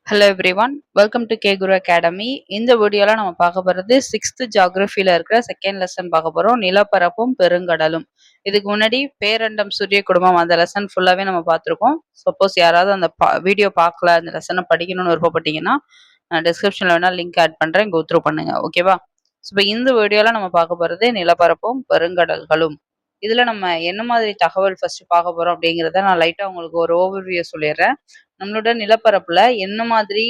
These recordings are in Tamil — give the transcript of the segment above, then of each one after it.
Hello everyone, welcome to K Guru academy. இந்த வீடியோல நம்ம பார்க்க போகிறது 6th ஜியாகிரபியில் இருக்கிற செகண்ட் லெசன் பார்க்க போகிறோம். நிலப்பரப்பும் பெருங்கடலும். இதுக்கு முன்னாடி பேரண்டம் சூரிய குடும்பம் அந்த லெசன் ஃபுல்லாகவே நம்ம பார்த்துருக்கோம். சப்போஸ் யாராவது அந்த வீடியோ பார்க்கல, அந்த லெசனை படிக்கணும்னு விருப்பப்பட்டீங்கன்னா நான் டிஸ்கிரிப்ஷனில் வேணால் லிங்க் ஆட் பண்ணுறேன், கோ த்ரூ பண்ணுங்க. ஓகேவா? ஸோ இப்போ இந்த வீடியோவில் நம்ம பார்க்க போகிறது நிலப்பரப்பும் பெருங்கடல்களும். இதில் நம்ம என்ன மாதிரி தகவல் ஃபர்ஸ்ட் பார்க்க போகிறோம் அப்படிங்கிறத நான் லைட்டாக உங்களுக்கு ஒரு ஓவர்வியூ சொல்லிடுறேன். நம்மளோட நிலப்பரப்புல என்ன மாதிரி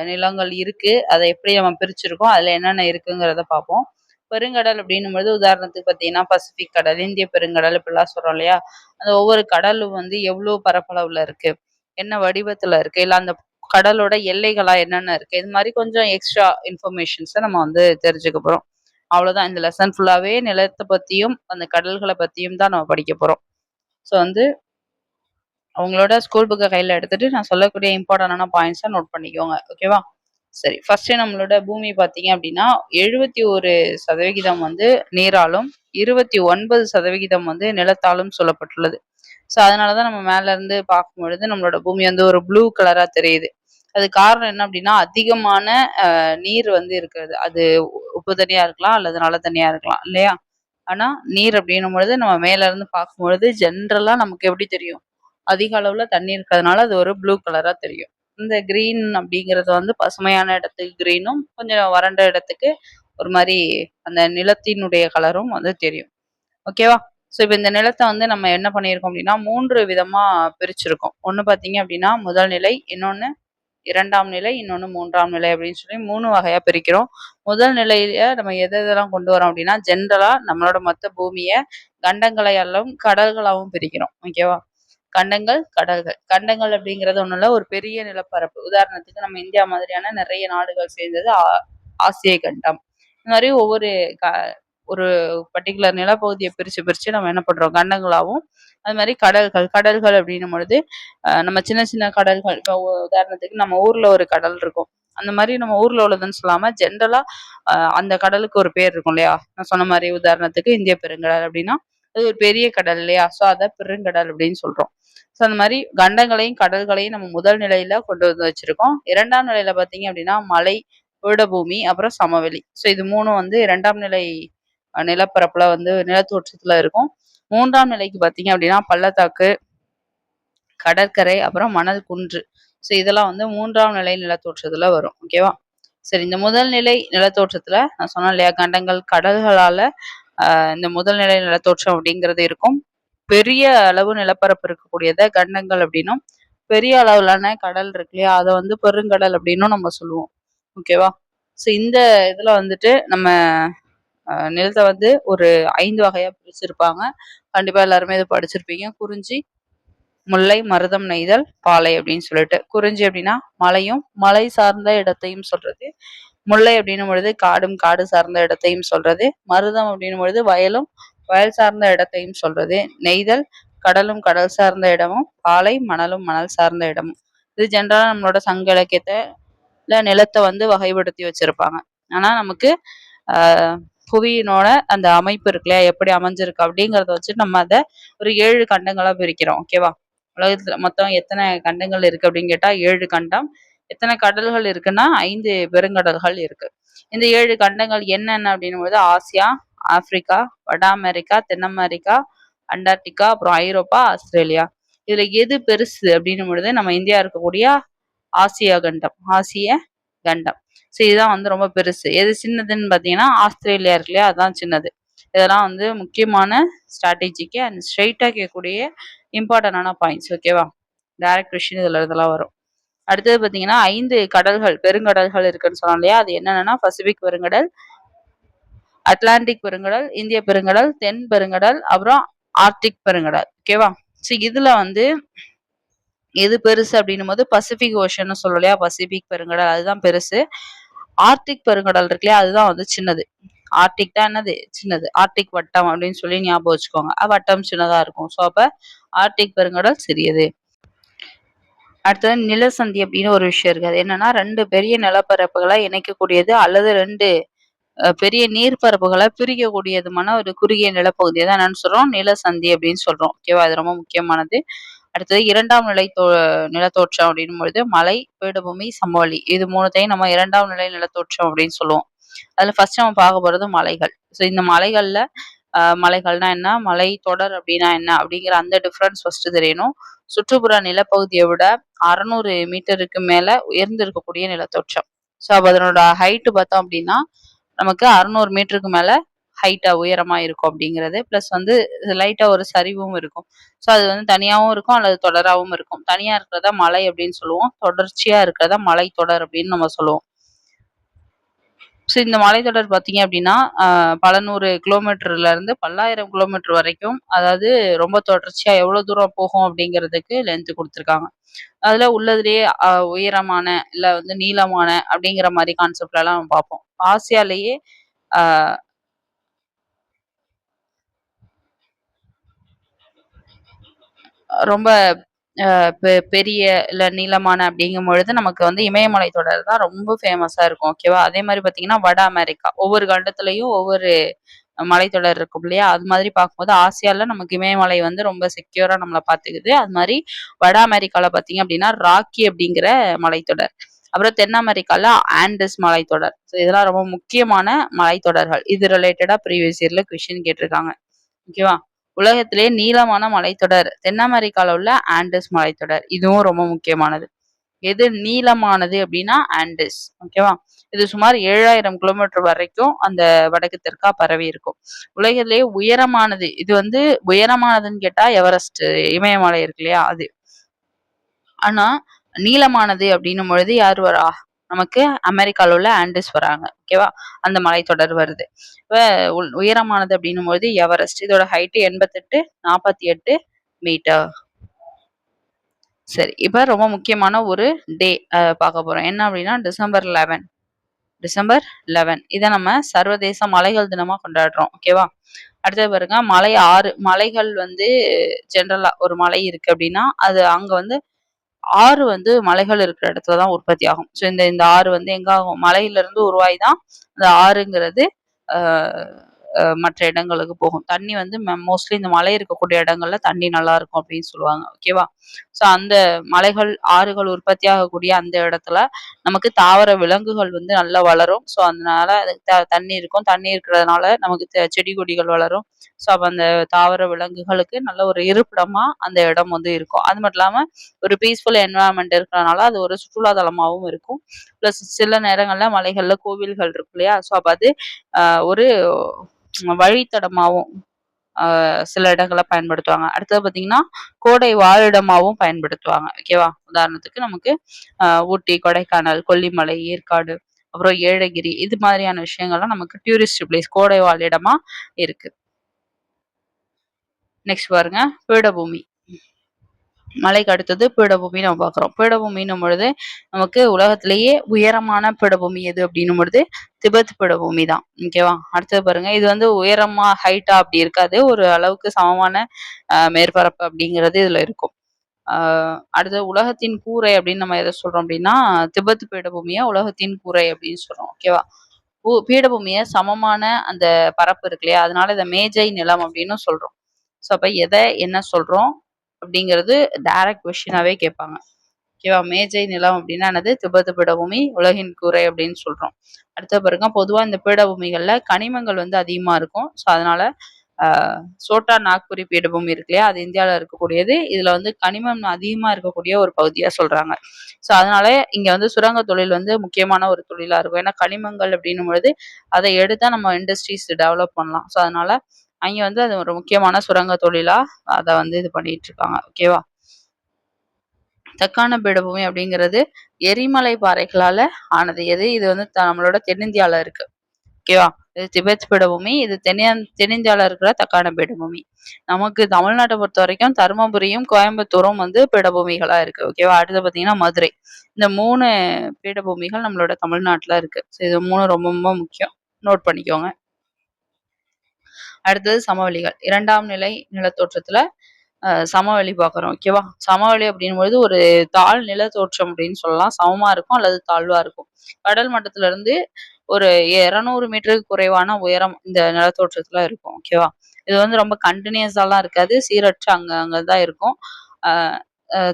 நிலங்கள் இருக்கு, அதை எப்படி நம்ம பிரிச்சிருக்கோம், அதுல என்னென்ன இருக்குங்கிறத பார்ப்போம். பெருங்கடல் அப்படின்னும்போது உதாரணத்துக்கு பார்த்தீங்கன்னா பசிபிக் கடல், இந்திய பெருங்கடல் இப்படிலாம் சொல்றோம் இல்லையா? அந்த ஒவ்வொரு கடலும் வந்து எவ்வளவு பரப்பளவுல இருக்கு, என்ன வடிவத்துல இருக்கு, இல்ல அந்த கடலோட எல்லைகளா என்னென்ன இருக்கு, இது மாதிரி கொஞ்சம் எக்ஸ்ட்ரா இன்ஃபர்மேஷன்ஸை நம்ம வந்து தெரிஞ்சுக்க போறோம். அவ்வளவுதான். இந்த லெசன் ஃபுல்லாவே நிலத்தை பத்தியும் அந்த கடல்களை பத்தியும் தான் நம்ம படிக்க போறோம். ஸோ வந்து அவங்களோட ஸ்கூல் புக்கை கையில் எடுத்துட்டு நான் சொல்லக்கூடிய இம்பார்ட்டன்டான பாயிண்ட்ஸை நோட் பண்ணிக்கோங்க. ஓகேவா? சரி, ஃபர்ஸ்ட் நம்மளோட பூமி பார்த்தீங்க அப்படின்னா 71% வந்து நீராலும் 29% வந்து நிலத்தாலும் சொல்லப்பட்டுள்ளது. ஸோ அதனாலதான் நம்ம மேல இருந்து பார்க்கும் பொழுது நம்மளோட பூமி வந்து ஒரு ப்ளூ கலரா தெரியுது. அது காரணம் என்ன அப்படின்னா அதிகமான நீர் வந்து இருக்கிறது. அது உப்பு தண்ணியா இருக்கலாம் அல்லது நல்ல தண்ணியா இருக்கலாம் இல்லையா? ஆனா நீர் அப்படின்னும் பொழுது நம்ம மேல இருந்து பார்க்கும் பொழுது ஜென்ரலா நமக்கு எப்படி தெரியும்? அதிக அளவுல தண்ணி இருக்கிறதுனால அது ஒரு ப்ளூ கலரா தெரியும். இந்த கிரீன் அப்படிங்கிறது வந்து பசுமையான இடத்துக்கு கிரீனும், கொஞ்சம் வறண்ட இடத்துக்கு ஒரு மாதிரி அந்த நிலத்தினுடைய கலரும் வந்து தெரியும். ஓகேவா? ஸோ இப்போ இந்த நிலத்தை வந்து நம்ம என்ன பண்ணியிருக்கோம் அப்படின்னா 3 விதமா பிரிச்சிருக்கோம். ஒன்று பார்த்தீங்க அப்படின்னா முதல் நிலை, இன்னொன்று 2ஆம் நிலை, இன்னொன்று 3ஆம் நிலை அப்படின்னு சொல்லி 3 வகையா பிரிக்கிறோம். முதல் நிலையில நம்ம எதெல்லாம் கொண்டு வரோம் அப்படின்னா ஜென்ரலா நம்மளோட மொத்த பூமியை கண்டங்களையாலும் கடல்களாகவும் பிரிக்கிறோம். ஓகேவா? கண்டங்கள், கடல்கள். கண்டங்கள் அப்படிங்கிறது ஒண்ணும் இல்ல, ஒரு பெரிய நிலப்பரப்பு. உதாரணத்துக்கு நம்ம இந்தியா மாதிரியான நிறைய நாடுகள் சேர்ந்தது ஆசிய கண்டம். இந்த மாதிரி ஒவ்வொரு க ஒரு பர்டிகுலர் நிலப்பகுதியை பிரிச்சு பிரிச்சு நம்ம என்ன பண்றோம்? கண்டங்களாவும், அது மாதிரி கடல்கள். கடல்கள் அப்படின்னும் பொழுது நம்ம சின்ன சின்ன கடல்கள். இப்போ உதாரணத்துக்கு நம்ம ஊர்ல ஒரு கடல் இருக்கும். அந்த மாதிரி நம்ம ஊர்ல உள்ளதுன்னு சொல்லாம ஜென்ரலா அந்த கடலுக்கு ஒரு பேர் இருக்கும் இல்லையா? நான் சொன்ன மாதிரி உதாரணத்துக்கு இந்திய பெருங்கடல் அப்படின்னா அது ஒரு பெரிய கடல் இல்லையா? ஸோ அதை பெருங்கடல் அப்படின்னு சொல்றோம். ஸோ அந்த மாதிரி கண்டங்களையும் கடல்களையும் நம்ம முதல் நிலையில கொண்டு வந்து வச்சிருக்கோம். 2ஆம் நிலையில பார்த்தீங்க அப்படின்னா மலை, பீடபூமி, அப்புறம் சமவெளி. ஸோ இது 3ம் வந்து 2ஆம் நிலை நிலப்பரப்புல வந்து நிலத்தோற்றத்துல இருக்கும். 3ஆம் நிலைக்கு பார்த்தீங்க அப்படின்னா பள்ளத்தாக்கு, கடற்கரை, அப்புறம் மணல் குன்று. ஸோ இதெல்லாம் வந்து 3ஆம் நிலை நிலத்தோற்றத்துல வரும். ஓகேவா? சரி, இந்த முதல் நிலை நிலத்தோற்றத்துல நான் சொன்னேன் இல்லையா, கண்டங்கள் கடல்களால இந்த முதல் நிலை நிலத்தோற்றம் அப்படிங்கிறது இருக்கும். பெரிய அளவு நிலப்பரப்பு இருக்கக்கூடியத கண்டங்கள் அப்படின்னும், பெரிய அளவிலான கடல் இருக்கு இல்லையா, அதை வந்து பெருங்கடல் அப்படின்னும் நம்ம சொல்லுவோம். ஓகேவா? ஸோ இந்த இதுல வந்துட்டு நம்ம நிலத்தை வந்து ஒரு 5 வகையா பிரிச்சிருப்பாங்க. கண்டிப்பா எல்லாருமே இதை படிச்சிருப்பீங்க. குறிஞ்சி, முல்லை, மருதம், நெய்தல், பாலை அப்படின்னு சொல்லிட்டு. குறிஞ்சி அப்படின்னா மலையும் மலை சார்ந்த இடத்தையும் சொல்றது. முல்லை அப்படின்னும் பொழுது காடும் காடு சார்ந்த இடத்தையும் சொல்றது. மருதம் அப்படின்னும் பொழுது வயலும் வயல் சார்ந்த இடத்தையும் சொல்றது. நெய்தல் கடலும் கடல் சார்ந்த இடமும், பாலை மணலும் மணல் சார்ந்த இடமும். இது ஜென்ரலா நம்மளோட சங்க இலக்கியத்துல நிலத்தை வந்து வகைப்படுத்தி வச்சிருப்பாங்க. ஆனா நமக்கு ஆஹ் புவியினோட அந்த அமைப்பு இருக்கு இல்லையா, எப்படி அமைஞ்சிருக்கு அப்படிங்கிறத வச்சு நம்ம அதை ஒரு 7 கண்டங்களா பிரிக்கிறோம். ஓகேவா? உலகத்துல மொத்தம் எத்தனை கண்டங்கள் இருக்கு அப்படின்னு கேட்டா 7 கண்டம். எத்தனை கடல்கள் இருக்குன்னா 5 பெருங்கடல்கள் இருக்கு. இந்த 7 கண்டங்கள் என்னென்ன அப்படின்னும் போது ஆசியா, ஆப்பிரிக்கா, வட அமெரிக்கா, தென் அமெரிக்கா, அண்டார்டிகா, அப்புறம் ஐரோப்பா, ஆஸ்திரேலியா. இதுல எது பெருசு அப்படின்னும் பொழுது நம்ம இந்தியா இருக்கக்கூடிய ஆசியா கண்டம், ஆசிய கண்டம். ஸோ இதுதான் வந்து ரொம்ப பெருசு. எது சின்னதுன்னு பார்த்தீங்கன்னா ஆஸ்திரேலியா இருக்கு இல்லையா, அதுதான் சின்னது. இதெல்லாம் வந்து முக்கியமான ஸ்ட்ராட்டஜிக்கு அண்ட் ஸ்ட்ரெயிட்டாக கேட்கக்கூடிய இம்பார்ட்டன்டான பாயிண்ட்ஸ். ஓகேவா? டைரக்ட் கொஸ்டின் இதுல இதெல்லாம் வரும். அடுத்தது பார்த்தீங்கன்னா 5 கடல்கள் பெருங்கடல்கள் இருக்குன்னு சொன்னோம் இல்லையா, அது என்னென்னா பசிபிக் பெருங்கடல், அட்லாண்டிக் பெருங்கடல், இந்திய பெருங்கடல், தென் பெருங்கடல், அப்புறம் ஆர்டிக் பெருங்கடல். ஓகேவா? ஸோ இதுல வந்து எது பெருசு அப்படின்னும் போது பசிபிக் ஓஷன் சொல்லும் இல்லையா, பசிபிக் பெருங்கடல் அதுதான் பெருசு. ஆர்டிக் பெருங்கடல் இருக்கு இல்லையா, அதுதான் வந்து சின்னது. ஆர்டிக் தான் என்னது? சின்னது. ஆர்டிக் வட்டம் அப்படின்னு சொல்லி ஞாபகம் வச்சுக்கோங்க. வட்டம் சின்னதா இருக்கும். ஸோ அப்ப ஆர்டிக் பெருங்கடல் சிறியது. அடுத்தது நிலசந்தி அப்படின்னு ஒரு விஷயம் இருக்கு. அது என்னன்னா 2 பெரிய நிலப்பரப்புகளை இணைக்கக்கூடியது அல்லது 2 பெரிய நீர்ப்பரப்புகளை பிரிக்கக்கூடியதுமான ஒரு குறுகிய நிலப்பகுதியை தான் என்னன்னு சொல்றோம்? நிலசந்தி அப்படின்னு சொல்றோம். ஓகேவா? இது ரொம்ப முக்கியமானது. அடுத்தது 2ஆம் நிலை நிலத்தோற்றம் அப்படின்னும் பொழுது மலை, பீடபூமி, சமவெளி இது 3த்தையும் நம்ம 2ஆம் நிலை நிலத்தோற்றம் அப்படின்னு சொல்லுவோம். அதுல ஃபர்ஸ்ட் நம்ம பார்க்க போறது மலைகள். ஸோ இந்த மலைகள்ல மலைகள்னா என்ன? மலைத்தொடர் அப்படின்னா என்ன? அப்படிங்கிற அந்த டிஃபரன்ஸ் ஃபர்ஸ்ட் தெரியணும். சுற்றுப்புற நிலப்பகுதிய விட 600 மீட்டருக்கு மேல உயர்ந்து இருக்கக்கூடிய நிலத்தோற்றம். ஸோ அப்ப அதனோட ஹைட் பார்த்தோம் அப்படின்னா, நமக்கு 600 மீட்டருக்கு மேல ஹைட்டா உயரமா இருக்கும் அப்படிங்கிறது. பிளஸ் வந்து லைட்டா ஒரு சரிவும் இருக்கும். ஸோ அது வந்து தனியாவும் இருக்கும் அல்லது தொடராவும் இருக்கும். தனியா இருக்கிறத மலை அப்படின்னு சொல்லுவோம். தொடர்ச்சியா இருக்கிறத மலைத்தொடர் அப்படின்னு நம்ம சொல்லுவோம். ஸோ இந்த மலைத்தொடர் பார்த்தீங்க அப்படின்னா, பல 100 கிலோமீட்டர்ல இருந்து பல்லாயிரம் கிலோமீட்டர் வரைக்கும், அதாவது ரொம்ப தொடர்ச்சியா எவ்வளோ தூரம் போகும் அப்படிங்கிறதுக்கு லென்த் குடுத்துருக்காங்க. அதுல உள்ளதுலயே உயரமான, இல்ல வந்து நீளமான அப்படிங்கிற மாரி கான்செப்ட்லலாம் நம்ம பார்ப்போம். ஆசியாலேயே அ ரொம்ப பெரிய இல்ல நீளமான அப்படிங்கும்பொழுது, நமக்கு வந்து இமயமலை தொடர் தான் ரொம்ப ஃபேமஸா இருக்கும். ஓகேவா? அதே மாரி பார்த்தீங்கன்னா, வட அமெரிக்கா. ஒவ்வொரு கண்டத்திலயும் ஒவ்வொரு மலைத்தொடர் இருக்கும் இல்லையா? அது மாதிரி பார்க்கும்போது ஆசியால நமக்கு இமயமலை வந்து ரொம்ப செக்யூரா நம்மள பார்த்துக்குது. அது மாரி வட அமெரிக்கால பார்த்தீங்க அப்படின்னா, ராக்கி அப்படிங்கிற மலைத்தொடர். அப்புறம் தென் அமெரிக்கால ஆண்டஸ் மலைத்தொடர். ஸோ இதெல்லாம் ரொம்ப முக்கியமான மலைத்தொடர்கள். இது ரிலேட்டடா ப்ரீவியஸ் இயர்ல கொஸ்டின் கேட்டிருக்காங்க. ஓகேவா? உலகத்திலேயே நீளமான மலைத்தொடர் தென் அமெரிக்கால உள்ள ஆண்டஸ் மலைத்தொடர். இதுவும் ரொம்ப முக்கியமானது. எது நீளமானது அப்படின்னா ஆண்டஸ். ஓகேவா? இது சுமார் 7000 கிலோமீட்டர் வரைக்கும் அந்த வடக்கு தெற்கா பரவி இருக்கும். உலகிலேயே உயரமானது இது வந்து உயரமானதுன்னு கேட்டா எவரெஸ்ட் இமயமலை இருக்கு இல்லையா? அது. ஆனா நீளமானது அப்படின்னும் பொழுது யார் வரா? நமக்கு அமெரிக்கால உள்ள ஆண்டஸ் வராங்க. ஓகேவா? அந்த மலைத்தொடர் வருது. இப்ப உயரமானது அப்படின்னும்போது எவரெஸ்ட். இதோட ஹைட் 88, 48 மீட்டர். சரி. இப்ப ரொம்ப முக்கியமான ஒரு டே பார்க்க போறோம். என்ன அப்படின்னா டிசம்பர் 11. டிசம்பர் 11 இத நம்ம சர்வதேச மலைகள் தினமா கொண்டாடுறோம். ஓகேவா? அடுத்தது பாருங்க மலைகள் வந்து ஜெனரலா ஒரு மலை இருக்கு அப்படின்னா, அது அங்க வந்து ஆறு வந்து மலைகள் இருக்கிற இடத்துல தான் உற்பத்தி ஆகும். ஸோ இந்த இந்த ஆறு வந்து எங்க ஆகும்? மலையிலிருந்து உருவாகி தான் அந்த ஆறுங்கிறது அ மற்ற இடங்களுக்கு போகும். தண்ணி வந்து மோஸ்ட்லி இந்த மலை இருக்கக்கூடிய இடங்கள்ல தண்ணி நல்லா இருக்கும் அப்படின்னு சொல்லுவாங்க. ஓகேவா? ஸோ அந்த மலைகள், ஆறுகள் உற்பத்தி ஆகக்கூடிய அந்த இடத்துல நமக்கு தாவர விலங்குகள் வந்து நல்லா வளரும். ஸோ அதனால அதுக்கு தண்ணி இருக்கும். தண்ணி இருக்கிறதுனால நமக்கு செடி கொடிகள் வளரும். ஸோ அப்ப அந்த தாவர விலங்குகளுக்கு நல்ல ஒரு இருப்பிடமா அந்த இடம் வந்து இருக்கும். அது மட்டும் இல்லாம ஒரு பீஸ்ஃபுல் என்வைரன்மென்ட் இருக்கிறதுனால அது ஒரு சுற்றுலா தலமாவும் இருக்கும். பிளஸ் சில நேரங்கள்ல மலைகள்ல கோவில்கள் இருக்கும் இல்லையா? ஸோ அப்ப அது ஒரு வழித்தடமாவும் சில இடங்கள்ல பயன்படுத்துவாங்க. அடுத்தது பார்த்தீங்கன்னா, கோடை வாழிடமாவும் பயன்படுத்துவாங்க. ஓகேவா? உதாரணத்துக்கு நமக்கு ஊட்டி, கொடைக்கானல், கொல்லிமலை, ஏற்காடு, அப்புறம் ஏலகிரி இது மாதிரியான விஷயங்கள்லாம் நமக்கு டூரிஸ்ட் பிளேஸ் கோடை வாழிடமா இருக்கு. நெக்ஸ்ட் பாருங்க பீடபூமி. மலைக்கு அடுத்தது பீடபூமி நம்ம பார்க்குறோம். பீடபூமின்னும் பொழுது நமக்கு உலகத்திலேயே உயரமான பீடபூமி எது அப்படின்னும் பொழுது திபெத் பீடபூமி தான். ஓகேவா? அடுத்தது பாருங்க இது வந்து உயரமா ஹைட்டா அப்படி இருக்காது. ஒரு அளவுக்கு சமமான மேற்பரப்பு அப்படிங்கிறது இதுல இருக்கும். ஆ அடுத்தது உலகத்தின் கூரை அப்படின்னு நம்ம எத சொல்றோம் அப்படின்னா, திபெத் பீடபூமிய உலகத்தின் கூரை அப்படின்னு சொல்றோம். ஓகேவா? பீடபூமிய சமமான அந்த பரப்பு இருக்கு இல்லையா? அதனால இத மேஜை நிலம் அப்படின்னு சொல்றோம். ஸோ அப்ப எத என்ன சொல்றோம் அப்படிங்கிறது டைரக்ட் கொஸ்டினாவே கேட்பாங்க. ஓகேவா? மேஜை நிலம் அப்படின்னா என்னது? திபெத் பீடபூமி, உலகின் கூரை அப்படின்னு சொல்றோம். அடுத்து பாருங்க, பொதுவா இந்த பீடபூமிகள்ல கனிமங்கள் வந்து அதிகமா இருக்கும். ஸோ அதனால ஆ சோட்டா நாக்புரி பீடபூமி இருக்கு இல்லையா? அது இந்தியால இருக்கக்கூடியது. இதுல வந்து கனிமம் அதிகமா இருக்கக்கூடிய ஒரு பகுதியா சொல்றாங்க. ஸோ அதனால இங்க வந்து சுரங்க தொழில் வந்து முக்கியமான ஒரு தொழிலா இருக்கும். ஏன்னா கனிமங்கள் அப்படின்னும் பொழுது, அத எடுத்தா நம்ம இண்டஸ்ட்ரீஸ் டெவலப் பண்ணலாம். ஸோ அதனால அங்க வந்து அது ஒரு முக்கியமான சுரங்க தொழிலா அத வந்து இது பண்ணிட்டு இருக்காங்க. ஓகேவா? தக்காண பீடபூமி அப்படிங்கிறது எரிமலை பாறைகளால ஆனது. இது வந்து நம்மளோட தென்னிந்தியால இருக்கு. ஓகேவா? இது திபெத் பீடபூமி. இது தென்னிந்தியால இருக்கிற தக்காண பீடபூமி. நமக்கு தமிழ்நாட்ட பொறுத்தவரைக்கும் தர்மபுரியும், கோயம்புத்தூரும் வந்து பீடபூமிகளா இருக்கு. ஓகேவா? அடுத்து பார்த்தீங்கன்னா மதுரை. இந்த 3 பீடபூமிகள் நம்மளோட தமிழ்நாட்டுல இருக்கு. ஸோ இது 3 ரொம்ப ரொம்ப முக்கியம். நோட் பண்ணிக்கோங்க. அடுத்தது சமவெளிகள். 2ஆம் நிலை நிலத்தோற்றத்துல சமவெளி பார்க்குறோம். ஓகேவா? சமவெளி அப்படிங்கும்பொழுது ஒரு தாழ் நிலத்தோற்றம் அப்படின்னு சொல்லலாம். சமமா இருக்கும் அல்லது தாழ்வா இருக்கும். கடல் மட்டத்துல இருந்து ஒரு 200 மீட்டருக்கு குறைவான உயரம் இந்த நிலத்தோற்றத்துல இருக்கும். ஓகேவா? இது வந்து ரொம்ப கன்டினியூஸாலாம் இருக்காது. சீரற்று அங்க அங்க தான் இருக்கும்.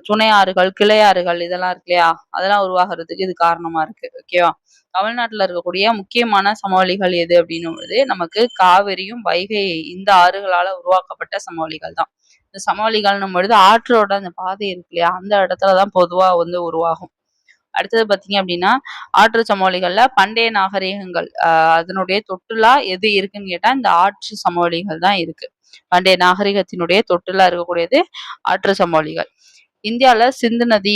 துணை ஆறுகள், கிளை ஆறுகள் இதெல்லாம் இருக்கு இல்லையா? அதெல்லாம் உருவாகுறதுக்கு இது காரணமா இருக்கு. ஓகேவா? தமிழ்நாட்டுல இருக்கக்கூடிய முக்கியமான சமவெளிகள் எது அப்படின்னும்போது நமக்கு காவிரியும், வைகை இந்த ஆறுகளால உருவாக்கப்பட்ட சமவெளிகள் தான். இந்த சமவெளிகள்ன்னும் பொழுது ஆற்றோட அந்த பாதை இருக்கு இல்லையா? அந்த இடத்துல தான் பொதுவா வந்து உருவாகும். அடுத்தது பார்த்தீங்க அப்படின்னா, ஆற்று சமவெளிகள்ல பண்டைய நாகரீகங்கள் அதனுடைய தொட்டுலா எது இருக்குன்னு கேட்டா, இந்த ஆற்று சமவெளிகள் தான் இருக்கு. பண்டைய நாகரிகத்தினுடைய தொட்டுலா இருக்கக்கூடியது ஆற்று சமவெளிகள். இந்தியால சிந்து நதி,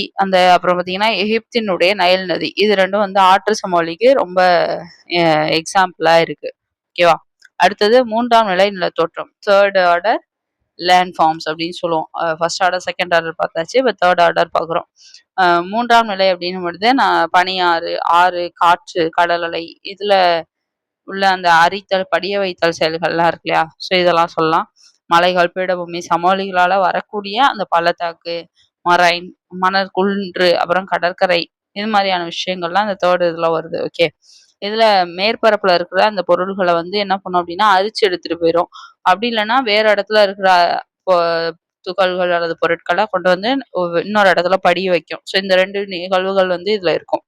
அப்புறம் பார்த்தீங்கன்னா, எகிப்தினுடைய நைல் நதி. இது 2ம் வந்து ஆற்று சமவெளிக்கு ரொம்ப எக்ஸாம்பிளா இருக்கு. ஓகேவா? அடுத்தது 3ஆம் நிலை நிலத்தோற்றம். 3 ஆர்டர் லேண்ட் ஃபார்ம்ஸ் அப்படின்னு சொல்லுவோம். ஃபர்ஸ்ட் ஆர்டர், செகண்ட் ஆர்டர் பார்த்தாச்சு. இப்ப 3 ஆர்டர் பார்க்குறோம். 3ஆம் நிலை அப்படின்னும் பொழுது பனியாறு, ஆறு, காற்று, கடல் அலை இதுல உள்ள அந்த அரித்தல், படிய வைத்தல் செயல்கள்லாம் இருக்கு இல்லையா? ஸோ இதெல்லாம் சொல்லலாம். மலைகள், பீடபூமி, சமவெளிகளால வரக்கூடிய அந்த பள்ளத்தாக்கு, மரைன், மணல் குன்று, அப்புறம் கடற்கரை இது மாதிரியான விஷயங்கள்லாம் இந்த 3 இதுல வருது. ஓகே. இதுல மேற்பரப்புல இருக்கிற அந்த பொருள்கள வந்து என்ன பண்ணும் அப்படின்னா, அரிச்சு எடுத்துட்டு போயிரும். அப்படி இல்லன்னா வேற இடத்துல இருக்கிற பொ துகள்கள் அல்லது பொருட்கள கொண்டு வந்து இன்னொரு இடத்துல படிய வைக்கும். ஸோ இந்த 2 நிகழ்வுகள் வந்து இதுல இருக்கும்.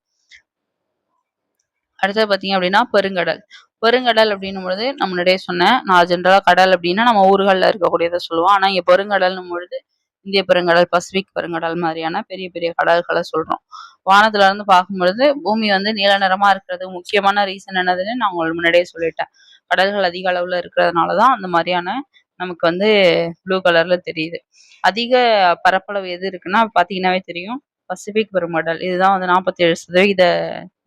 அடுத்தது பார்த்தீங்க அப்படின்னா பெருங்கடல். பெருங்கடல் அப்படின்னும் பொழுது நான் முன்னாடியே சொன்னேன். நான் ஜென்ரலா கடல் அப்படின்னா நம்ம ஊர்கள்ல இருக்கக்கூடியத சொல்லுவோம். ஆனா இங்க பெருங்கடல்ன்னும் பொழுது இந்திய பெருங்கடல், பசிபிக் பெருங்கடல் மாதிரியான பெரிய பெரிய கடல்கள சொல்றோம். வானத்துல இருந்து பார்க்கும்பொழுது பூமி வந்து நீல நிறமா இருக்கிறதுக்கு முக்கியமான ரீசன் என்னதுன்னு நான் உங்களுக்கு முன்னாடியே சொல்லிட்டேன். கடல்கள் அதிக அளவுல இருக்கிறதுனால தான் அந்த மாதிரியான நமக்கு வந்து ப்ளூ கலர்ல தெரியுது. அதிக பரப்பளவு எது இருக்குன்னா பார்த்தீங்கன்னாவே தெரியும். பசிபிக் பெருங்கடல். இதுதான் வந்து 47%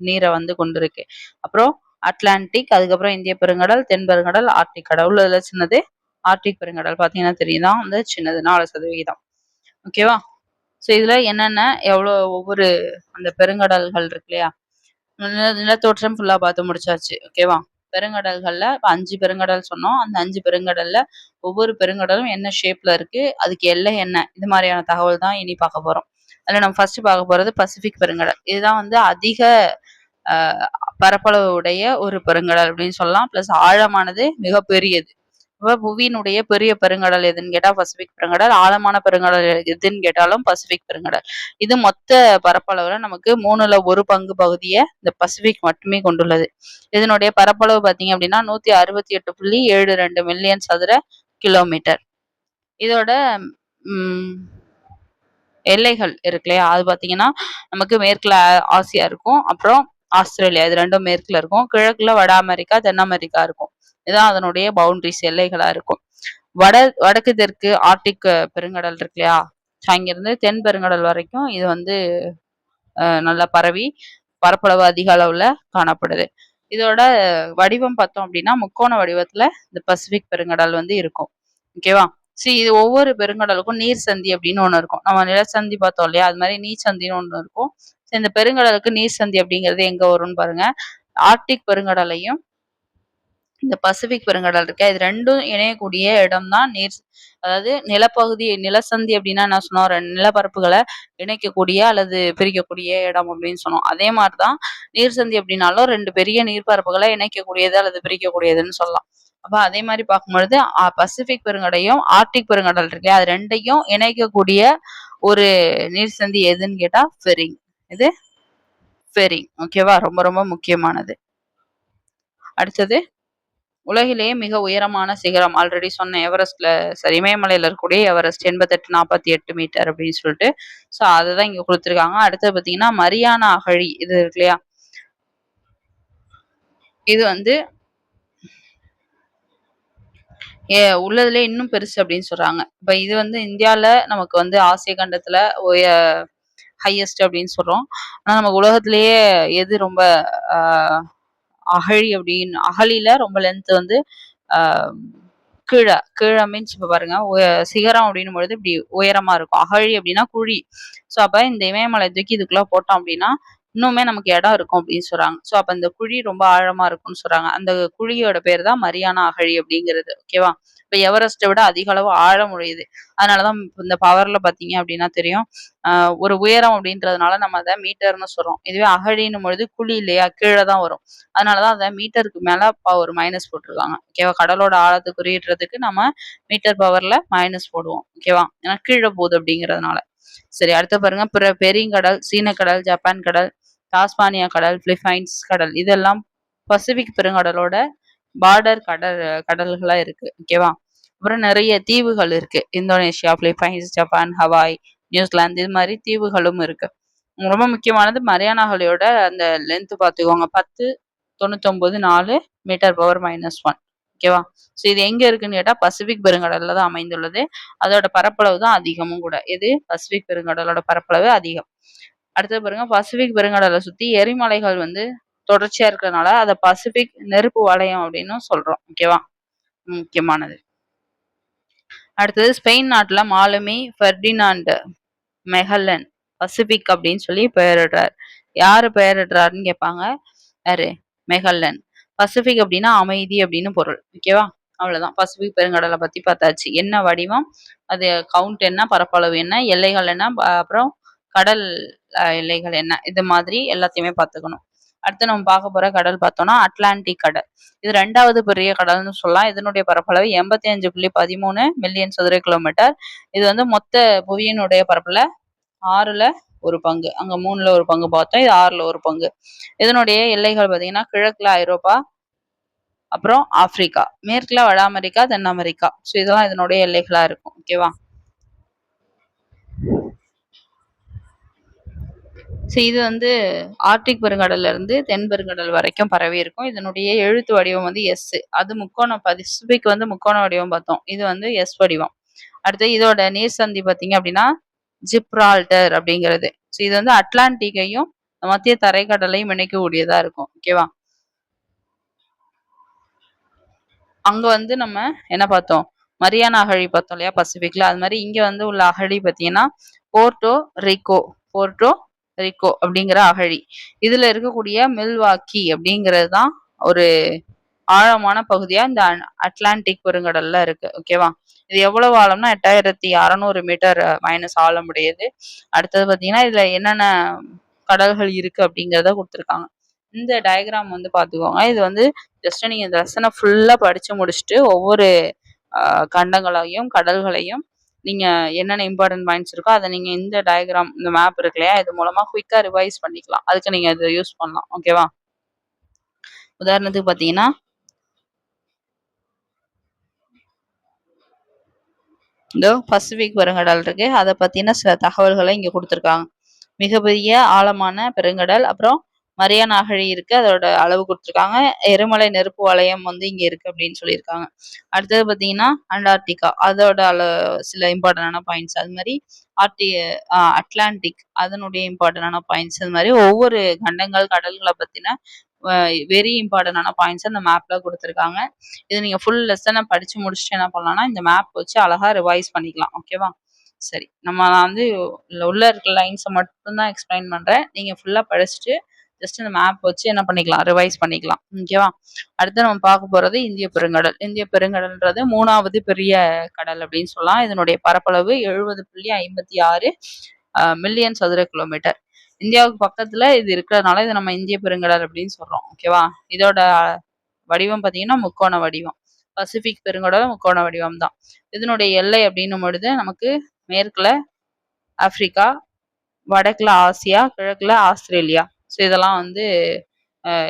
நீர வந்து கொண்டிருக்கு. அப்புறம் அட்லாண்டிக், அதுக்கப்புறம் இந்திய பெருங்கடல், தென் பெருங்கடல், ஆர்க்டிக் கடல். உள்ளதுல சின்னது ஆர்க்டிக் பெருங்கடல் பார்த்தீங்கன்னா தெரியும் தான் வந்து சின்னது 4%. ஓகேவா? ஸோ இதுல என்னென்ன எவ்வளோ ஒவ்வொரு அந்த பெருங்கடல்கள் இருக்கு இல்லையா? நிலத்தோற்றம் ஃபுல்லா பார்த்து முடிச்சாச்சு. ஓகேவா? பெருங்கடல்கள்ல இப்ப 5 பெருங்கடல் சொன்னோம். அந்த 5 பெருங்கடல்ல ஒவ்வொரு பெருங்கடலும் என்ன ஷேப்ல இருக்கு? அதுக்கு எல்லை என்ன? இது மாதிரியான தகவல் தான் இனி பார்க்க போறோம். அதுல நம்ம ஃபர்ஸ்ட் பார்க்க போறது பசிபிக் பெருங்கடல். இதுதான் வந்து அதிக அ பரப்பளவு உடைய ஒரு பெருங்கடல் அப்படின்னு சொல்லலாம். பிளஸ் ஆழமானது மிகப்பெரியது. அப்ப புவியினுடைய பெரிய பெருங்கடல் எதுன்னு கேட்டா பசிபிக் பெருங்கடல். ஆழமான பெருங்கடல் எதுன்னு கேட்டாலும் பசிபிக் பெருங்கடல். இது மொத்த பரப்பளவுல நமக்கு 3ல 1 பங்கு பகுதிய இந்த பசிபிக் மட்டுமே கொண்டுள்ளது. இதனுடைய பரப்பளவு பார்த்தீங்க அப்படின்னா 168.72 மில்லியன் சதுர கிலோமீட்டர். இதோட ம் எல்லைகள் இருக்கு இல்லையா? அது பார்த்தீங்கன்னா, நமக்கு மேற்குல ஆசியா இருக்கும். அப்புறம் ஆஸ்திரேலியா இது 2ம் மேற்குல இருக்கும். கிழக்குல வட அமெரிக்கா, தென் அமெரிக்கா இருக்கும். இதான் அதனுடைய பவுண்டரிஸ் எல்லைகளா இருக்கும். வட வடக்கு தெற்கு ஆர்க்டிக் பெருங்கடல் இருக்கு இல்லையா? அங்கிருந்து தென் பெருங்கடல் வரைக்கும் இது வந்து நல்லா பரவி பரப்பளவு அதிக அளவுல காணப்படுது. இதோட வடிவம் பார்த்தோம் அப்படின்னா, முக்கோண வடிவத்துல இந்த பசிபிக் பெருங்கடல் வந்து இருக்கும். ஓகேவா? இது ஒவ்வொரு பெருங்கடலுக்கும் நீர் சந்தி அப்படின்னு ஒண்ணு இருக்கும். நம்ம நிலச்சந்தி பார்த்தோம் இல்லையா? அது மாரி நீர் சந்தின்னு ஒண்ணு இருக்கும். இந்த பெருங்கடலுக்கு நீர் சந்தி அப்படிங்கிறது எங்க வரும்னு பாருங்க. ஆர்க்டிக் பெருங்கடலையும் இந்த பசிபிக் பெருங்கடல் இருக்கு. இது 2ம் இணையக்கூடிய இடம் தான் அதாவது நிலப்பகுதி நிலசந்தி அப்படின்னா என்ன சொன்னோம்? 2 நிலப்பரப்புகள இணைக்கக்கூடிய அல்லது பிரிக்கக்கூடிய இடம் அப்படின்னு சொன்னோம். அதே மாரி தான் நீர்சந்தி அப்படின்னாலும் 2 பெரிய நீர்ப்பரப்புகள இணைக்கக்கூடியது அல்லது பிரிக்கக்கூடியதுன்னு சொல்லலாம். அப்ப அதே மாரி பார்க்கும்பொழுது பசிபிக் பெருங்கடையும், ஆர்க்டிக் பெருங்கடல் இருக்கு இல்லையா? அது 2யும் இணைக்கக்கூடிய ஒரு நீர்சந்தி எதுன்னு கேட்டா ஃபெரிங். இது ஃபெரிங். ஓகேவா? ரொம்ப ரொம்ப முக்கியமானது. அடுத்தது உலகிலேயே மிக உயரமான சிகரம் ஆல்ரெடி சொன்னேன் எவரெஸ்ட்ல இமயமலையில இருக்கக்கூடிய எவரெஸ்ட் 8848 மீட்டர் அப்படின்னு சொல்லிட்டு. ஸோ அதுதான் இங்க குடுத்துருக்காங்க. அடுத்தது பார்த்தீங்கன்னா, மரியானா அகழி இது இருக்கு இல்லையா? இது வந்து உள்ளதுலயே இன்னும் பெருசு அப்படின்னு சொல்றாங்க. இப்ப இது வந்து இந்தியால நமக்கு வந்து ஆசிய கண்டத்துல ஹையஸ்ட் அப்படின்னு சொல்றோம். ஆனா நமக்கு உலகத்திலேயே எது ரொம்ப அ அகழி அப்படின்னு அகழில ரொம்ப லென்த் வந்து அ கீழ கீழ மீன்ஸ் இப்ப பாருங்க சிகரம் அப்படின்னும் பொழுது இப்படி உயரமா இருக்கும். அகழி அப்படின்னா குழி. ஸோ அப்ப இந்த இமயமலை தூக்கி இதுக்குள்ள போட்டோம் அப்படின்னா, இன்னுமே நமக்கு இடம் இருக்கும் அப்படின்னு சொல்றாங்க. ஸோ அப்ப இந்த குழி ரொம்ப ஆழமா இருக்கும்னு சொல்றாங்க. அந்த குழியோட பேர் தான் மரியானா அகழி அப்படிங்கிறது. ஓகேவா? இப்ப எவரெஸ்ட்டை விட அதிக அளவு ஆழம் உடையது. அதனாலதான் இந்த பவர்ல பாத்தீங்க அப்படின்னா தெரியும். ஒரு உயரம் அப்படின்றதுனால நம்ம அத மீட்டர்ன்னு சொல்றோம். இதுவே அகழின்னும் பொழுது குழி இல்லையா? கீழ தான் வரும். அதனாலதான் அத மீட்டருக்கு மேல பவர் மைனஸ் போட்டிருக்காங்க. ஓகேவா? கடலோட ஆழத்த குறியிடுறதுக்கு நம்ம மீட்டர் பவர்ல மைனஸ் போடுவோம். ஓகேவா? ஏன்னா கீழ போகுது அப்படிங்கிறதுனால. சரி, அடுத்து பாருங்க. பெரிங்கடல், சீனக்கடல், ஜப்பான் கடல், டாஸ்மானியா கடல், பிலிப்பைன்ஸ் கடல் இதெல்லாம் பசிபிக் பெருங்கடலோட பார்டர் கடல்களா இருக்கு. ஓகேவா? அப்புறம் நிறைய தீவுகள் இருக்கு. Indonesia, Philippines, Japan, Hawaii, New Zealand இது மாதிரி தீவுகளும் இருக்கு. ரொம்ப முக்கியமானது மரியானாகளோட அந்த லென்த் பார்த்துக்கோங்க. 10.99 மீட்டர் பவர் -1. ஓகேவா? ஸோ இது எங்க இருக்குன்னு கேட்டா பசிபிக் பெருங்கடல்ல தான் அமைந்துள்ளது. அதோட பரப்பளவு தான் அதிகமும் கூட. எது? பசிபிக் பெருங்கடலோட பரப்பளவு அதிகம். அடுத்தது பாருங்க, பசிபிக் பெருங்கடலை சுத்தி எரிமலைகள் வந்து தொடர்ச்சியா இருக்கிறதுனால அதை பசிபிக் நெருப்பு வளையம் அப்படின்னு சொல்றோம். ஓகேவா? முக்கியமானது. அடுத்தது ஸ்பெயின் நாட்டுல மாலுமி ஃபெர்டினாண்ட் மெகல்லன் பசிபிக் அப்படின்னு சொல்லி பெயரிடுறார். யாரு பெயரிடுறாருன்னு கேட்பாங்க. யாரு? மெகல்லன். பசிபிக் அப்படின்னா அமைதி அப்படின்னு பொருள். ஓகேவா? அவ்வளவுதான். பசிபிக் பெருங்கடலை பத்தி பார்த்தாச்சு. என்ன வடிவம், அது கவுண்ட் என்ன, பரப்பளவு என்ன, எல்லைகள் என்ன, அப்புறம் கடல் எல்லைகள் என்ன, இது மாதிரி எல்லாத்தையுமே பார்த்துக்கணும். அடுத்து நம்ம பார்க்க போற கடல் பார்த்தோம்னா அட்லாண்டிக் கடல். இது 2வது பெரிய கடல்னு சொல்லலாம். இதனுடைய பரப்பளவு 85.13 மில்லியன் சதுர கிலோமீட்டர். இது வந்து மொத்த புவியினுடைய பரப்புல 6ல ஒரு பங்கு. அங்க 3ல ஒரு பங்கு பார்த்தோம். இது 6ல ஒரு பங்கு. இதனுடைய எல்லைகள் பார்த்தீங்கன்னா கிழக்குல ஐரோப்பா, அப்புறம் ஆப்பிரிக்கா, மேற்குல வட அமெரிக்கா, தென் அமெரிக்கா. ஸோ இதெல்லாம் இதனுடைய எல்லைகளா இருக்கும். ஓகேவா? ஸோ இது வந்து ஆர்டிக் பெருங்கடல்ல இருந்து தென் பெருங்கடல் வரைக்கும் பரவி இருக்கும். இதனுடைய எழுத்து வடிவம் வந்து எஸ். அது முக்கோண பசிபிக் வந்து முக்கோண வடிவம் பார்த்தோம். இது வந்து எஸ் வடிவம். அடுத்து இதோட நீர் சந்தி பார்த்தீங்க அப்படின்னா ஜிப்ரால்டர் அப்படிங்கிறது. ஸோ இது வந்து அட்லாண்டிக்கையும் மத்திய தரைக்கடலையும் இணைக்கக்கூடியதா இருக்கும். ஓகேவா? அங்க வந்து நம்ம என்ன பார்த்தோம்? மரியானா அகழி பார்த்தோம் இல்லையா பசிபிக்ல. அது மாதிரி இங்க வந்து உள்ள அகழி பார்த்தீங்கன்னா போர்ட்டோ ரிக்கோ. போர்ட்டோ ரிக்கோ அப்படிங்கிற அகழி. இதுல இருக்கக்கூடிய மில்வாக்கி அப்படிங்கிறது தான் ஒரு ஆழமான பகுதியா இந்த அட்லாண்டிக் பெருங்கடல்ல இருக்கு. ஓகேவா? இது எவ்வளவு ஆழம்னா 8600 மீட்டர் மைனஸ் ஆழம் உடையது. அடுத்தது பாத்தீங்கன்னா இதுல என்னென்ன கடல்கள் இருக்கு அப்படிங்கிறத கொடுத்துருக்காங்க. இந்த டயக்ராம் வந்து பாத்துக்கோங்க. இது வந்து ஜஸ்ட் நீங்க இந்த லெசனை ஃபுல்லா படிச்சு முடிச்சுட்டு ஒவ்வொரு கண்டங்களையும் கடல்களையும் நீங்க என்னென்ன இம்பார்ட்டன்ட் பாயிண்ட்ஸ் இருக்கோ அதை நீங்க இந்த டயக்ராம் இந்த மேப் இருக்கு இல்லையா இது மூலமா குயிக்கா ரிவைஸ் பண்ணிக்கலாம். அதுக்கு நீங்க இதை யூஸ் பண்ணலாம். ஓகேவா? உதாரணத்துக்கு பாத்தீங்கன்னா இந்த பசிபிக் பெருங்கடல் இருக்கு. அதை பத்தின சில தகவல்களை இங்க கொடுத்துருக்காங்க. மிகப்பெரிய ஆழமான பெருங்கடல், அப்புறம் மரியானா அகழி இருக்கு. அதோட அளவு கொடுத்துருக்காங்க. எரிமலை நெருப்பு வளையம் வந்து இங்க இருக்கு அப்படின்னு சொல்லியிருக்காங்க. அடுத்தது பாத்தீங்கன்னா அண்டார்டிகா, அதோட சில இம்பார்ட்டன்டான பாயிண்ட்ஸ். அது மாதிரி அட்லாண்டிக் அதனுடைய இம்பார்ட்டன்டான பாயிண்ட்ஸ். அது மாதிரி ஒவ்வொரு கண்டங்கள் கடல்களை பத்தின வெரி இம்பார்ட்டன்டான பாயிண்ட்ஸ் அந்த மேப்ல கொடுத்துருக்காங்க. இது நீங்க ஃபுல் லெசனை படிச்சு முடிச்சுட்டு என்ன பண்ணலாம்னா இந்த மேப் வச்சு அழகா ரிவைஸ் பண்ணிக்கலாம். ஓகேவா? சரி, நம்ம நான் வந்து உள்ள இருக்க லைன்ஸை மட்டும்தான் எக்ஸ்பிளைன் பண்றேன். நீங்க ஃபுல்லா படிச்சுட்டு ஜஸ்ட் இந்த மேப் வச்சு என்ன பண்ணிக்கலாம், ரிவைஸ் பண்ணிக்கலாம். ஓகேவா? அடுத்து நம்ம பார்க்க போறது இந்திய பெருங்கடல். இந்திய பெருங்கடல்ன்றது 3வது பெரிய கடல் அப்படின்னு சொல்லலாம். இதனுடைய பரப்பளவு 70.56 மில்லியன் சதுர கிலோமீட்டர். இந்தியாவுக்கு பக்கத்துல இது இருக்கிறதுனால இதை நம்ம இந்திய பெருங்கடல் அப்படின்னு சொல்றோம். ஓகேவா? இதோட வடிவம் பார்த்தீங்கன்னா முக்கோண வடிவம். பசிபிக் பெருங்கடல் முக்கோண வடிவம் தான். இதனுடைய எல்லை அப்படின்னும் பொழுது நமக்கு மேற்குல ஆப்பிரிக்கா, வடக்குல ஆசியா, கிழக்குல ஆஸ்திரேலியா. ஸோ இதெல்லாம் வந்து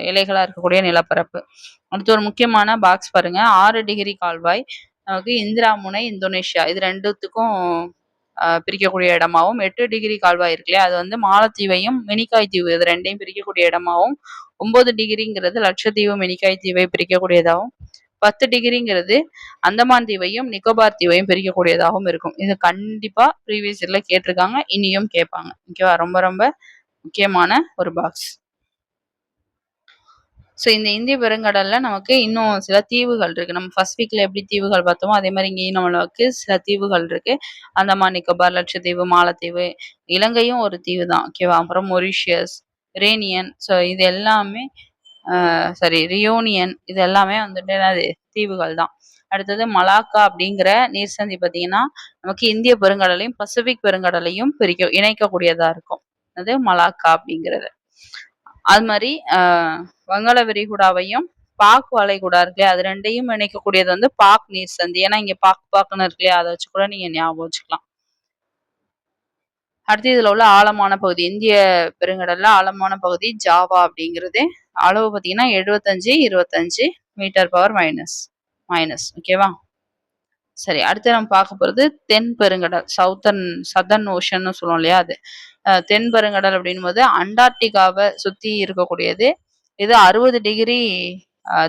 எல்லைகளா இருக்கக்கூடிய நிலப்பரப்பு. அடுத்து ஒரு முக்கியமான பாக்ஸ் பாருங்க. 6 டிகிரி கால்வாய் நமக்கு இந்திரா முனை இந்தோனேஷியா இது ரெண்டுத்துக்கும் பிரிக்கக்கூடிய இடமாவும், 8 டிகிரி கால்வாய் இருக்கு இல்லையா அது வந்து மாலத்தீவையும் மினிக்காய் தீவு இது ரெண்டையும் பிரிக்கக்கூடிய இடமாவும், 9 டிகிரிங்கிறது லட்சத்தீவு மினிக்காய் தீவை பிரிக்கக்கூடியதாகவும், 10 டிகிரிங்கிறது அந்தமான் தீவையும் நிக்கோபார் தீவையும் பிரிக்கக்கூடியதாகவும் இருக்கும். இது கண்டிப்பா ப்ரீவியஸ் இயர்ல கேட்டிருக்காங்க, இனியும் கேட்பாங்க. ஓகேவா? ரொம்ப ரொம்ப முக்கியமான ஒரு பாக்ஸ். ஸோ இந்த இந்திய பெருங்கடல்ல நமக்கு இன்னும் சில தீவுகள் இருக்கு. நம்ம பசிபிக்ல எப்படி தீவுகள் பார்த்தோமோ அதே மாதிரி இங்கேயும் நம்மளுக்கு சில தீவுகள் இருக்கு. அந்தமான் நிக்கோபார், லட்சத்தீவு, மாலத்தீவு, இலங்கையும் ஒரு தீவு தான். ஓகேவா? அப்புறம் மொரிஷியஸ், ரேனியன், ஸோ இது எல்லாமே ரியூனியன் இது எல்லாமே வந்துட்டு என்னது தீவுகள் தான். அடுத்தது மலாக்கா அப்படிங்கிற நீர்சந்தி பார்த்தீங்கன்னா நமக்கு இந்திய பெருங்கடலையும் பசிபிக் பெருங்கடலையும் இணைக்கக்கூடியதா இருக்கும். அது மலாக்கா அப்படிங்கிறது. அது மாதிரி வங்காள விரிகுடாவையும் பாக் வளைகுடா இருக்கு இல்லையா, அது ரெண்டையும் இணைக்கக்கூடியது வந்து பாக் நீர் சந்தி. ஏன்னா இங்க பாக்குன்னு இருக்கு இல்லையா, அதை வச்சு கூட நீங்க ஞாபகம் வச்சுக்கலாம். அடுத்து இதுல உள்ள ஆழமான பகுதி, இந்திய பெருங்கடல்ல ஆழமான பகுதி ஜாவா அப்படிங்கிறது. அளவு பார்த்தீங்கன்னா 75 மீட்டர் பவர் மைனஸ். ஓகேவா. சரி, அடுத்து நம்ம பார்க்க போறது தென் பெருங்கடல், சதர்ன் ஓஷன் சொல்லுவோம் இல்லையா, அது தென் பெருங்கடல் அப்படின் போது அண்டார்டிகாவை சுத்தி இருக்கக்கூடியது. இது 60 டிகிரி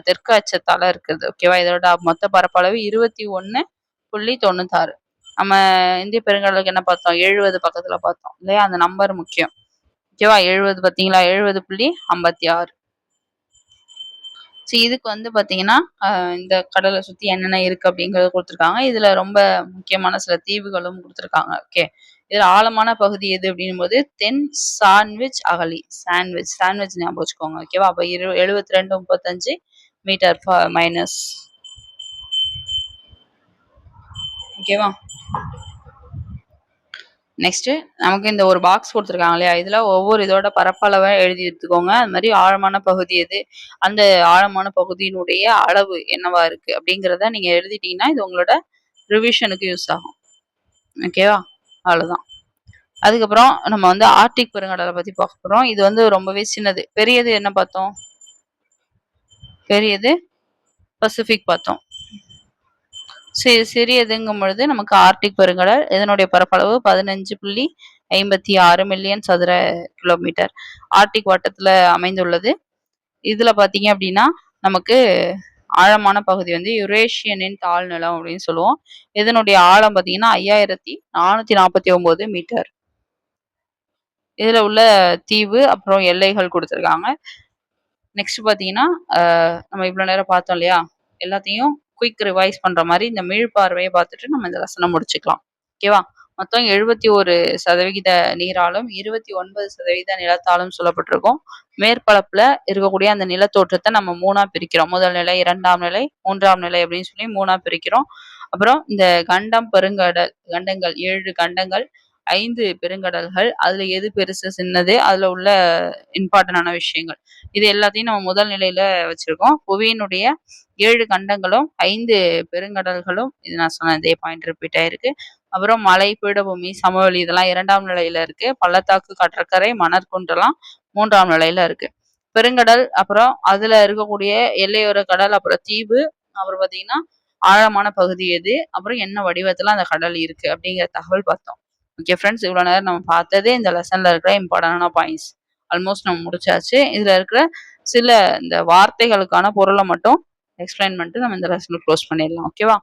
தெற்கு அச்சத்தால இருக்குது. ஓகேவா. இதோட மொத்த பரப்பளவு 21.96. நம்ம இந்திய பெருங்கடலுக்கு என்ன பார்த்தோம், 70 பக்கத்துல பார்த்தோம் இல்லையா, அந்த நம்பர் முக்கியம். ஓகேவா. 70 பார்த்தீங்களா, 70.56. இதுக்கு வந்து பாத்தீங்கன்னா இந்த கடலை சுத்தி என்னென்ன இருக்கு அப்படிங்கறத கொடுத்துருக்காங்க. இதுல ரொம்ப முக்கியமான சில தீவுகளும் கொடுத்துருக்காங்க. ஓகே. இதுல ஆழமான பகுதி எது அப்படின்னும் போது தென் சாண்ட்விச் அகழி. சாண்ட்விச் ஞாபகம் வச்சுக்கோங்க. ஓகேவா. அப்ப 72.35 மீட்டர் மைனஸ். ஓகேவா. நெக்ஸ்ட் நமக்கு இந்த ஒரு பாக்ஸ் கொடுத்துருக்காங்க இல்லையா, இதுல ஒவ்வொரு இதோட பரப்பளவை எழுதி எடுத்துக்கோங்க. அது மாதிரி ஆழமான பகுதி எது, அந்த ஆழமான பகுதியினுடைய அளவு என்னவா இருக்கு அப்படிங்கிறத நீங்க எழுதிட்டீங்கன்னா இது உங்களோட ரிவிஷனுக்கு யூஸ் ஆகும். ஓகேவா. அவ்வளவுதான். அதுக்கப்புறம் நம்ம வந்து ஆர்டிக் பெருங்கடலை பத்தி பார்க்க போறோம். இது வந்து ரொம்பவே சின்னது. பெரியது என்ன பார்த்தோம், பெரியது பசிபிக் பார்த்தோம். சிறியதுங்கும் பொழுது நமக்கு ஆர்டிக் பெருங்கடல். இதனுடைய பரப்பளவு 15.56 மில்லியன் சதுர கிலோமீட்டர் ஆர்டிக் வட்டத்துல அமைந்துள்ளது. இதுல பாத்தீங்க அப்படின்னா நமக்கு ஆழமான பகுதி வந்து யுரேஷியனின் தாழ்நிலம் அப்படின்னு சொல்லுவோம். இதனுடைய ஆழம் பார்த்தீங்கன்னா 5449 மீட்டர். இதுல உள்ள தீவு அப்புறம் எல்லைகள் கொடுத்துருக்காங்க. நெக்ஸ்ட் பாத்தீங்கன்னா நம்ம இவ்வளவு நேரம் பார்த்தோம் இல்லையா, எல்லாத்தையும் குயிக் ரிவைஸ் பண்ற மாதிரி இந்த மீள்பார்வையை பார்த்துட்டு நம்ம இந்த லெசனை முடிச்சுக்கலாம். ஓகேவா. மொத்தம் 71% நீராலும் 29% நிலத்தாலும் சொல்லப்பட்டிருக்கும். மேற்பரப்புல இருக்கக்கூடிய அந்த நிலத்தோற்றத்தை நம்ம 3ஆ பிரிக்கிறோம். முதல் நிலை, 2ஆம் நிலை, 3ஆம் நிலை அப்படின்னு சொல்லி 3ஆ பிரிக்கிறோம். அப்புறம் இந்த கண்டங்கள் 7 கண்டங்கள், 5 பெருங்கடல்கள். அதுல எது பெருசு சின்னது, அதுல உள்ள இம்பார்ட்டன்டான விஷயங்கள், இது எல்லாத்தையும் நம்ம முதல் நிலையில வச்சிருக்கோம். புவியினுடைய 7 கண்டங்களும் 5 பெருங்கடல்களும், இது நான் சொன்ன இதே பாயிண்ட் ரிப்பீட் ஆயிருக்கு. அப்புறம் மலை, பீடபூமி, சமவெளி இதெல்லாம் 2ஆம் நிலையில இருக்கு. பள்ளத்தாக்கு, கடற்கரை, மணற்குன்றெல்லாம் 3ஆம் நிலையில இருக்கு. பெருங்கடல் அப்புறம் அதுல இருக்கக்கூடிய எல்லையோர கடல், அப்புறம் தீவு, அப்புறம் பாத்தீங்கன்னா ஆழமான பகுதி எது, அப்புறம் என்ன வடிவத்துல அந்த கடல் இருக்கு அப்படிங்கிற தகவல் பார்த்தோம். ஓகே ஃப்ரெண்ட்ஸ், இவ்வளவு நேரம் நம்ம பார்த்ததே இந்த லெசன்ல இருக்கிற இம்பார்ட்டன்டான பாயிண்ட்ஸ் ஆல்மோஸ்ட் நம்ம முடிச்சாச்சு. இதுல இருக்கிற சில இந்த வார்த்தைகளுக்கான பொருளை மட்டும் எக்ஸ்பிளைன் பண்ணிட்டு நம்ம இந்த லெசன் க்ளோஸ் பண்ணிடலாம். ஓகேவா.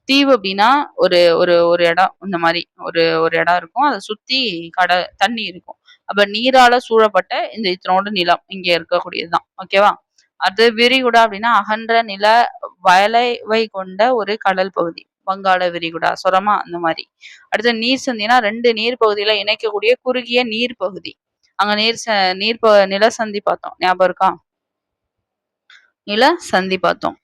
தீவு அப்படின்னா ஒரு ஒரு ஒரு இடம், இந்த மாதிரி ஒரு இடம் இருக்கும். அதை சுத்தி தண்ணி இருக்கும். அப்ப நீரால சூழப்பட்ட இந்த இத்தனோட நிலம் இங்க இருக்கக்கூடியதுதான். ஓகேவா. அது விரிகுடா அப்படின்னா அகன்ற நில வளைவை கொண்ட ஒரு கடல் பகுதி. வங்காள விரிகுடா சொரமா அந்த மாதிரி. அடுத்து நீர் சந்தினா 2 நீர் பகுதியில இணைக்கக்கூடிய குறுகிய நீர் பகுதி. அங்க நில சந்தி பார்த்தோம், ஞாபகம் இருக்கா, நில சந்தி பார்த்தோம்.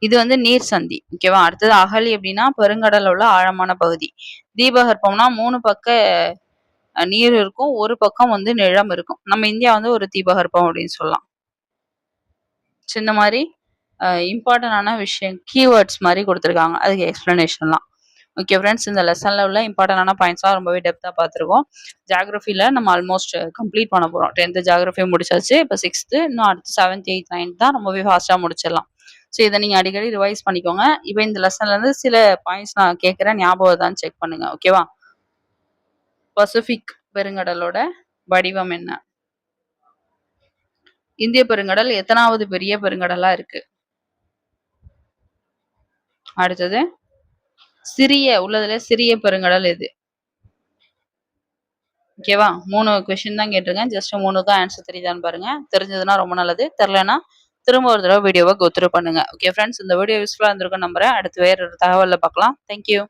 இது வந்து நீர் சந்தி. ஓகேவா. அடுத்தது அகழி அப்படின்னா பெருங்கடல் உள்ள ஆழமான பகுதி. தீபகற்பம்னா 3 பக்க நீர் இருக்கும், ஒரு பக்கம் வந்து நிலம் இருக்கும். நம்ம இந்தியா வந்து ஒரு தீபகற்பம் அப்படின்னு சொல்லலாம். சின்ன மாதிரி இம்பார்ட்டன்டான விஷயம் கீவேர்ட்ஸ் மாதிரி கொடுத்துருக்காங்க, அதுக்கு எக்ஸ்பிளனேஷன்லாம். ஓகே ஃப்ரெண்ட்ஸ், இந்த லெசன்ல உள்ள இம்பார்ட்டன்டான பாயிண்ட்ஸ்லாம் ரொம்பவே டெப்த்தாக பார்த்துருக்கோம். ஜியாகிரஃபியில் நம்ம ஆல்மோஸ்ட் கம்ப்ளீட் பண்ண போகிறோம். 10th ஜியாகிரஃபி முடிச்சாச்சு. இப்போ 6th, இன்னும் அடுத்து 7th, 8th, 9th தான் ரொம்பவே ஃபாஸ்ட்டாக முடிச்சிடலாம். ஸோ இதை நீங்கள் அடிக்கடி ரிவைஸ் பண்ணிக்கோங்க. இப்போ இந்த லெசன்லேருந்து சில பாயிண்ட்ஸ் நான் கேட்குறேன், ஞாபகம் தான் செக் பண்ணுங்க. ஓகேவா. பசிபிக் பெருங்கடலோட வடிவம் என்ன? இந்திய பெருங்கடல் எத்தனாவது பெரிய பெருங்கடலா இருக்கு? அடுத்தது உள்ளதுல சிறிய பெருங்கடல் எது? ஓகேவா. 3 கொஸ்டின் தான் கேட்டிருக்கேன். ஜஸ்ட் 3க்கும் ஆன்சர் தெரியுதான்னு பாருங்க. தெரிஞ்சதுன்னா ரொம்ப நல்லது, தெரியலன்னா திரும்ப ஒரு தடவை வீடியோவை கோத்ரூ பண்ணுங்க. ஓகே ஃப்ரெண்ட்ஸ், இந்த வீடியோ யூஸ்ஃபுல்லாக இருந்திருக்கும் நம்புறேன். அடுத்து வேற ஒரு தகவலில் பார்க்கலாம். தேங்க்யூ.